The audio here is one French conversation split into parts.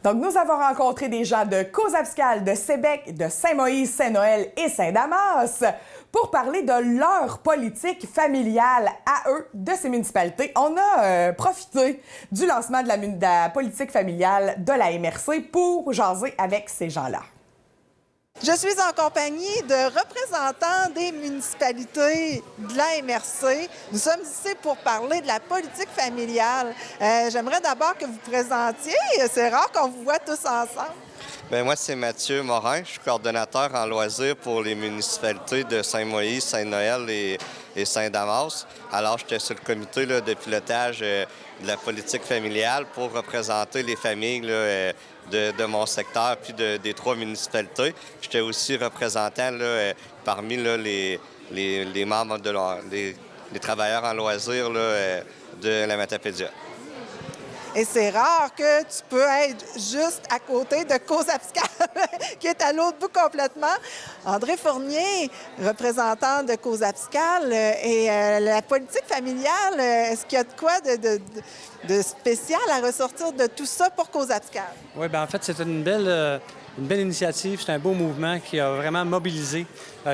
Donc, nous avons rencontré des gens de Causa-Abscal, de Sébec, de Saint-Moïse, Saint-Noël et Saint-Damas pour parler de leur politique familiale à eux de ces municipalités. On a profité du lancement de la politique familiale de la MRC pour jaser avec ces gens-là. Je suis en compagnie de représentants des municipalités de la MRC. Nous sommes ici pour parler de la politique familiale. J'aimerais d'abord que vous présentiez. C'est rare qu'on vous voit tous ensemble. Bien, moi, c'est Mathieu Morin. Je suis coordonnateur en loisirs pour les municipalités de Saint-Moïse, Saint-Noël et Saint-Damas. Alors, j'étais sur le comité de pilotage de la politique familiale pour représenter les familles de mon secteur puis des 3 municipalités. J'étais aussi représentant parmi les membres les travailleurs en loisirs de la Matapédia. Et c'est rare que tu peux être juste à côté de Causa-Abscal, qui est à l'autre bout complètement. André Fournier, représentant de Causa-Abscal, et la politique familiale, est-ce qu'il y a de quoi de spécial à ressortir de tout ça pour Causa-Abscal? Oui, bien en fait, c'est une belle initiative. C'est un beau mouvement qui a vraiment mobilisé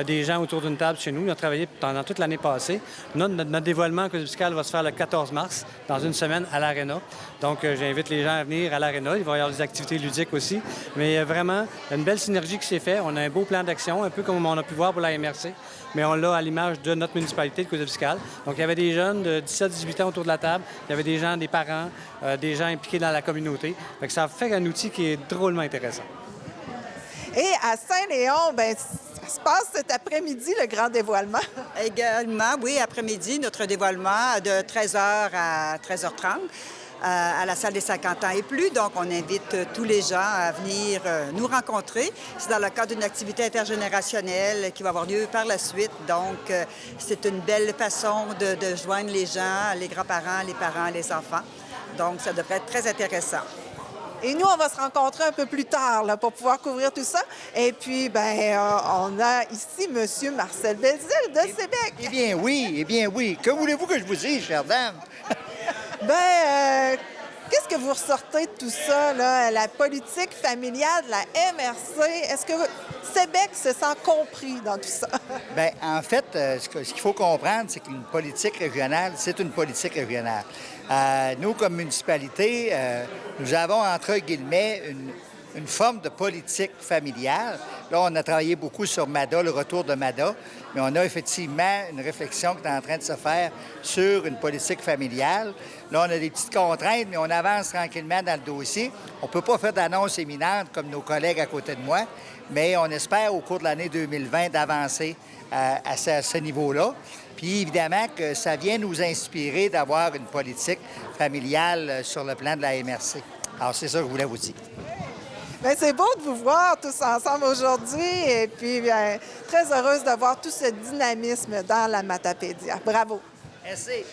des gens autour d'une table chez nous. On a travaillé pendant toute l'année passée. Notre dévoilement à Causa-Abscal va se faire le 14 mars, dans une semaine, à l'Arena. Donc, j'invite les gens à venir à l'Arena. Il va y avoir des activités ludiques aussi. Mais vraiment, une belle synergie qui s'est faite. On a un beau plan d'action, un peu comme on a pu voir pour la MRC, mais on l'a à l'image de notre municipalité de Causa-Abscal. Donc, il y avait des jeunes de 17-18 ans autour de la table. Il y avait des gens, des parents, des gens impliqués dans la communauté. Fait que ça fait un outil qui est drôlement intéressant. Et à Saint-Léon, bien, ça se passe cet après-midi, le grand dévoilement. Également, oui, après-midi, notre dévoilement de 13h à 13h30 à la salle des 50 ans et plus. Donc, on invite tous les gens à venir nous rencontrer. C'est dans le cadre d'une activité intergénérationnelle qui va avoir lieu par la suite. Donc, c'est une belle façon de joindre les gens, les grands-parents, les parents, les enfants. Donc, ça devrait être très intéressant. Et nous, on va se rencontrer un peu plus tard là, pour pouvoir couvrir tout ça. Et puis, ben, on a ici M. Marcel Belzile de Sébec. Eh bien oui. Que voulez-vous que je vous dise, chère dame? Ben, qu'est-ce que vous ressortez de tout ça, là, la politique familiale de la MRC? Est-ce que Sébec se sent compris dans tout ça? Bien, en fait, ce qu'il faut comprendre, c'est qu'une politique régionale, c'est une politique régionale. Nous, comme municipalité, nous avons, entre guillemets, une forme de politique familiale. Là, on a travaillé beaucoup sur MADA, le retour de MADA, mais on a effectivement une réflexion qui est en train de se faire sur une politique familiale. Là, on a des petites contraintes, mais on avance tranquillement dans le dossier. On ne peut pas faire d'annonce éminente comme nos collègues à côté de moi, mais on espère, au cours de l'année 2020, d'avancer à ce niveau-là. Puis, évidemment, que ça vient nous inspirer d'avoir une politique familiale sur le plan de la MRC. Alors, c'est ça que je voulais vous dire. Bien, c'est beau de vous voir tous ensemble aujourd'hui. Et puis, bien, très heureuse de voir tout ce dynamisme dans la Matapédia. Bravo. Merci.